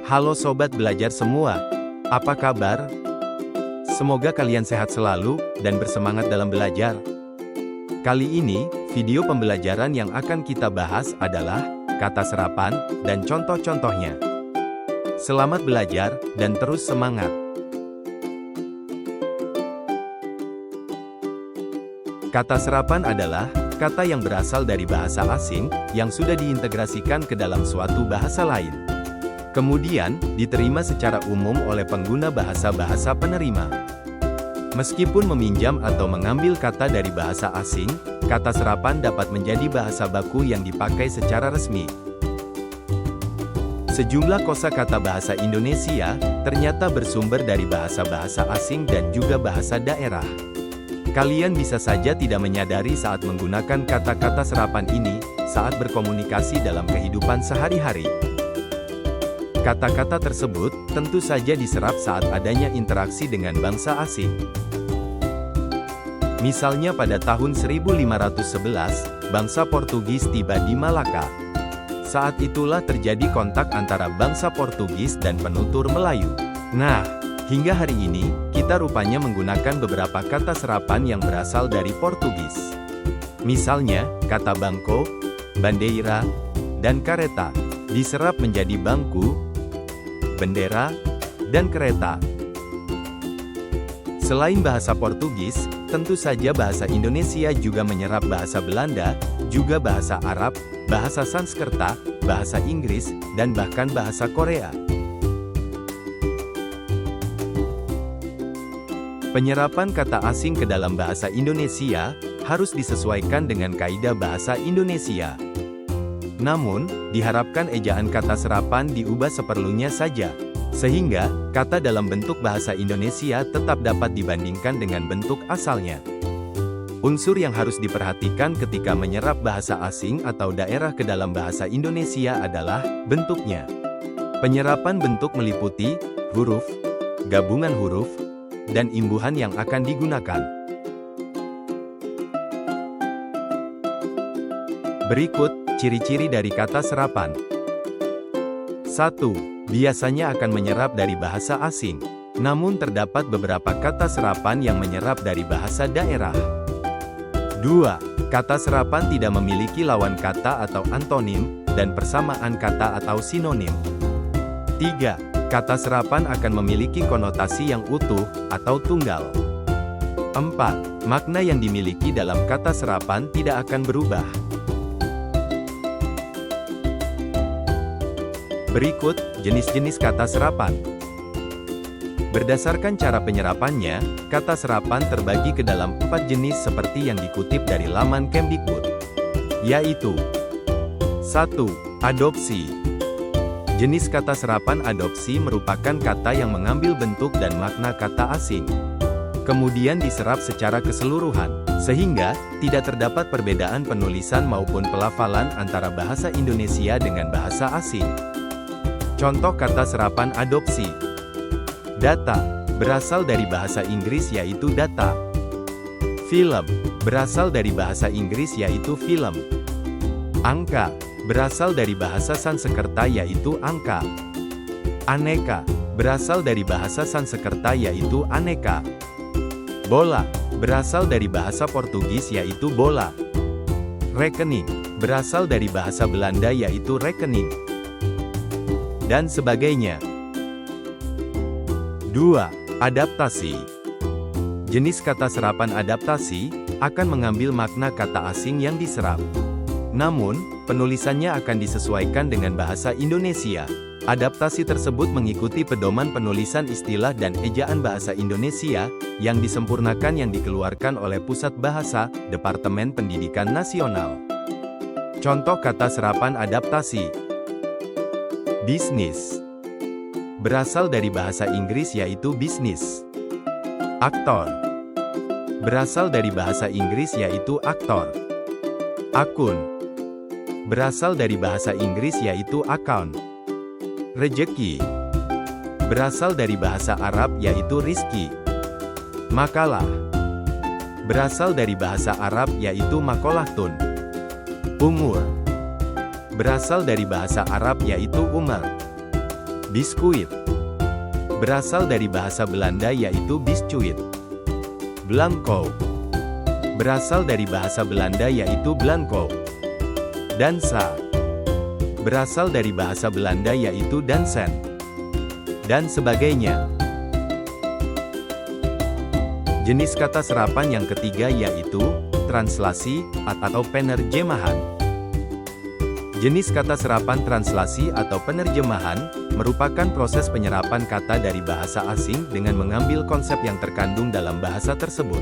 Halo sobat belajar semua, apa kabar? Semoga kalian sehat selalu dan bersemangat dalam belajar. Kali ini, video pembelajaran yang akan kita bahas adalah kata serapan dan contoh-contohnya. Selamat belajar dan terus semangat. Kata serapan adalah kata yang berasal dari bahasa asing yang sudah diintegrasikan ke dalam suatu bahasa lain. Kemudian, diterima secara umum oleh pengguna bahasa-bahasa penerima. Meskipun meminjam atau mengambil kata dari bahasa asing, kata serapan dapat menjadi bahasa baku yang dipakai secara resmi. Sejumlah kosakata bahasa Indonesia ternyata bersumber dari bahasa-bahasa asing dan juga bahasa daerah. Kalian bisa saja tidak menyadari saat menggunakan kata-kata serapan ini saat berkomunikasi dalam kehidupan sehari-hari. Kata-kata tersebut tentu saja diserap saat adanya interaksi dengan bangsa asing. Misalnya pada tahun 1511, bangsa Portugis tiba di Malaka. Saat itulah terjadi kontak antara bangsa Portugis dan penutur Melayu. Nah, hingga hari ini, kita rupanya menggunakan beberapa kata serapan yang berasal dari Portugis. Misalnya, kata bangko, bandeira, dan kareta, diserap menjadi bangku, bendera, dan kereta. Selain bahasa Portugis, tentu saja bahasa Indonesia juga menyerap bahasa Belanda, juga bahasa Arab, bahasa Sanskerta, bahasa Inggris, dan bahkan bahasa Korea. Penyerapan kata asing ke dalam bahasa Indonesia harus disesuaikan dengan kaidah bahasa Indonesia. Namun, diharapkan ejaan kata serapan diubah seperlunya saja, sehingga kata dalam bentuk bahasa Indonesia tetap dapat dibandingkan dengan bentuk asalnya. Unsur yang harus diperhatikan ketika menyerap bahasa asing atau daerah ke dalam bahasa Indonesia adalah bentuknya. Penyerapan bentuk meliputi huruf, gabungan huruf, dan imbuhan yang akan digunakan. Berikut ciri-ciri dari kata serapan. 1. Biasanya akan menyerap dari bahasa asing. Namun terdapat beberapa kata serapan yang menyerap dari bahasa daerah. 2. Kata serapan tidak memiliki lawan kata atau antonim, dan persamaan kata atau sinonim. 3. Kata serapan akan memiliki konotasi yang utuh, atau tunggal. 4. Makna yang dimiliki dalam kata serapan tidak akan berubah. Berikut, jenis-jenis kata serapan. Berdasarkan cara penyerapannya, kata serapan terbagi ke dalam 4 jenis seperti yang dikutip dari laman Kemdikbud. Yaitu 1. Adopsi. Jenis kata serapan adopsi merupakan kata yang mengambil bentuk dan makna kata asing. Kemudian diserap secara keseluruhan, sehingga tidak terdapat perbedaan penulisan maupun pelafalan antara bahasa Indonesia dengan bahasa asing. Contoh kata serapan adopsi. Data, berasal dari bahasa Inggris yaitu data. Film, berasal dari bahasa Inggris yaitu film. Angka, berasal dari bahasa Sanskerta yaitu angka. Aneka, berasal dari bahasa Sanskerta yaitu aneka. Bola, berasal dari bahasa Portugis yaitu bola. Rekening, berasal dari bahasa Belanda yaitu rekening. Dan sebagainya. 2. Adaptasi. Jenis kata serapan adaptasi akan mengambil makna kata asing yang diserap. Namun, penulisannya akan disesuaikan dengan bahasa Indonesia. Adaptasi tersebut mengikuti pedoman penulisan istilah dan ejaan bahasa Indonesia yang disempurnakan yang dikeluarkan oleh Pusat Bahasa, Departemen Pendidikan Nasional. Contoh kata serapan adaptasi. Bisnis. Berasal dari bahasa Inggris yaitu bisnis. Aktor. Berasal dari bahasa Inggris yaitu aktor. Akun. Berasal dari bahasa Inggris yaitu account. Rejeki. Berasal dari bahasa Arab yaitu rizki. Makalah. Berasal dari bahasa Arab yaitu makolahtun. Umur. Berasal dari bahasa Arab yaitu umar. Biskuit. Berasal dari bahasa Belanda yaitu biscuit. Blanco. Berasal dari bahasa Belanda yaitu blanco. Dansa. Berasal dari bahasa Belanda yaitu dansen. Dan sebagainya. Jenis kata serapan yang ketiga yaitu translasi atau penerjemahan. Jenis kata serapan translasi atau penerjemahan merupakan proses penyerapan kata dari bahasa asing dengan mengambil konsep yang terkandung dalam bahasa tersebut.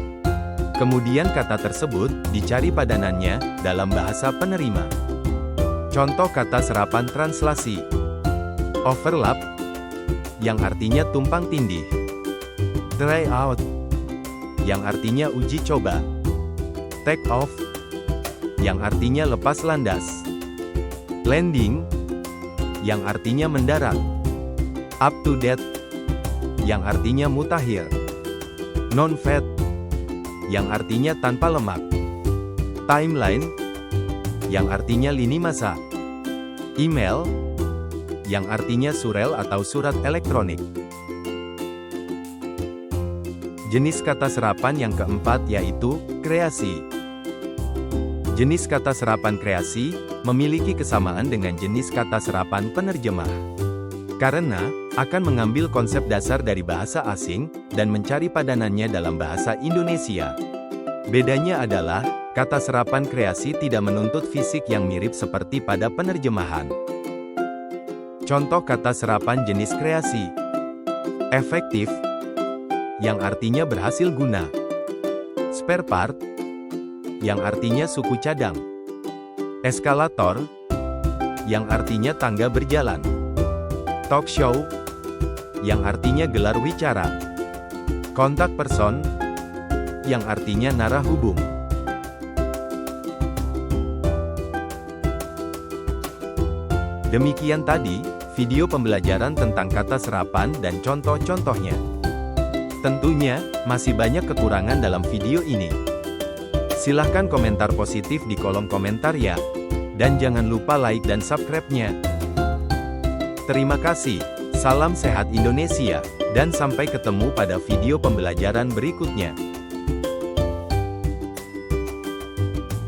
Kemudian kata tersebut dicari padanannya dalam bahasa penerima. Contoh kata serapan translasi: overlap, yang artinya tumpang tindih; try out, yang artinya uji coba; take off, yang artinya lepas landas; landing, yang artinya mendarat; up to date, yang artinya mutakhir; non-fat, yang artinya tanpa lemak; timeline, yang artinya lini masa; email, yang artinya surel atau surat elektronik. Jenis kata serapan yang keempat yaitu kreasi. Jenis kata serapan kreasi memiliki kesamaan dengan jenis kata serapan penerjemah, karena akan mengambil konsep dasar dari bahasa asing dan mencari padanannya dalam bahasa Indonesia. Bedanya adalah, kata serapan kreasi tidak menuntut fisik yang mirip seperti pada penerjemahan. Contoh kata serapan jenis kreasi: efektif, yang artinya berhasil guna; spare part, yang artinya suku cadang; eskalator, yang artinya tangga berjalan; talk show, yang artinya gelar wicara; kontak person, yang artinya narah hubung. Demikian tadi video pembelajaran tentang kata serapan dan contoh-contohnya. Tentunya, masih banyak kekurangan dalam video ini. Silahkan komentar positif di kolom komentar ya. Dan jangan lupa like dan subscribe-nya. Terima kasih, salam sehat Indonesia, dan sampai ketemu pada video pembelajaran berikutnya.